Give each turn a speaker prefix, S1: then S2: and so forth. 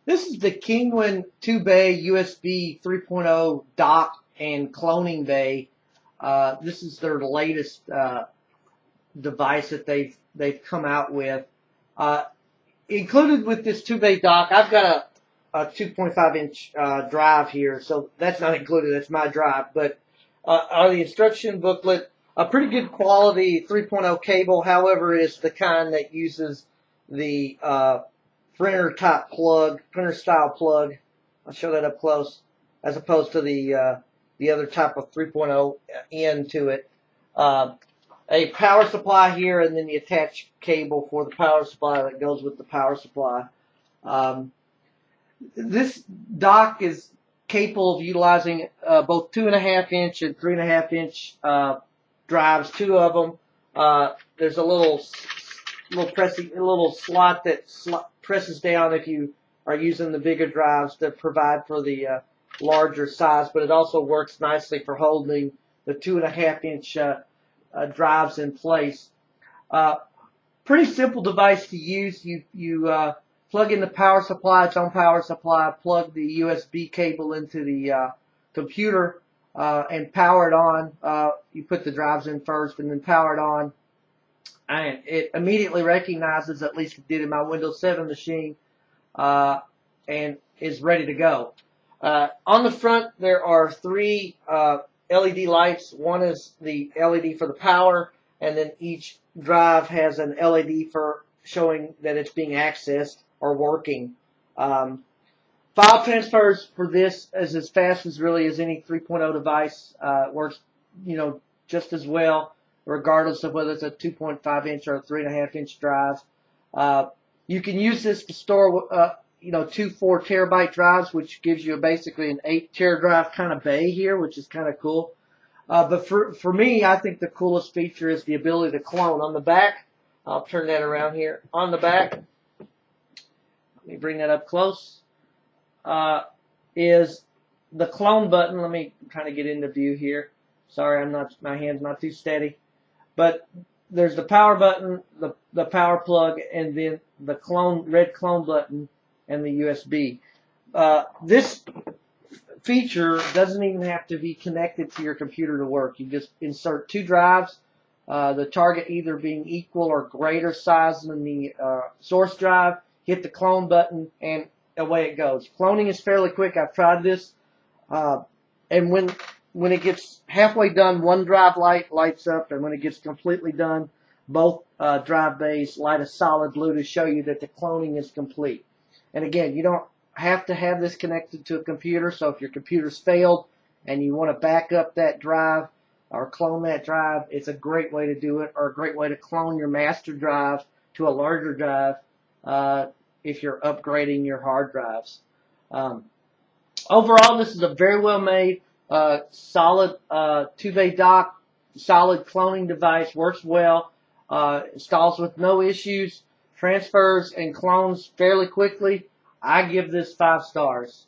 S1: This is the Kingwin 2-bay USB 3.0 dock and cloning bay. This is their latest device that they've come out with. Included with this 2-bay dock, I've got a 2.5-inch drive here, so that's not included. That's my drive. But on the instruction booklet, a pretty good quality 3.0 cable. However, it's the kind that uses the printer type plug, printer style plug. I'll show that up close, as opposed to the other type of 3.0 end to it. A power supply here, and then the attached cable for the power supply that goes with the power supply. This dock is capable of utilizing both 2.5-inch and 3.5-inch drives, two of them. There's a little slot that presses down if you are using the bigger drives to provide for the larger size, but it also works nicely for holding the 2.5-inch drives in place. Pretty simple device to use. You plug in the power supply, its own power supply, plug the USB cable into the computer, and power it on. You put the drives in first and then power it on. And it immediately recognizes, at least it did in my Windows 7 machine, and is ready to go. On the front, there are three LED lights. One is the LED for the power, and then each drive has an LED for showing that it's being accessed or working. File transfers for this is as fast as really as any 3.0 device. It works, just as well, regardless of whether it's a 2.5-inch or a 3.5-inch drive. You can use this to store, 2 4 terabyte drives, which gives you basically an 8 tera drive kind of bay here, which is kind of cool. But for me, I think the coolest feature is the ability to clone. On the back, I'll turn that around here. On the back, let me bring that up close, is the clone button. Let me kind of get into view here. Sorry, my hand's not too steady. But there's the power button, the power plug, and then the red clone button and the USB. This feature doesn't even have to be connected to your computer to work. You just insert 2 drives, the target either being equal or greater size than the source drive, hit the clone button, and away it goes. Cloning is fairly quick. I've tried this, and when it gets halfway done, one drive lights up, and when it gets completely done, both drive bays light a solid blue to show you that the cloning is complete. And again, you don't have to have this connected to a computer, so if your computer's failed and you want to back up that drive or clone that drive, it's a great way to do it, or a great way to clone your master drive to a larger drive if you're upgrading your hard drives. Overall, this is a very well made, solid 2-bay dock, solid cloning device, works well, installs with no issues, transfers and clones fairly quickly. I give this 5 stars.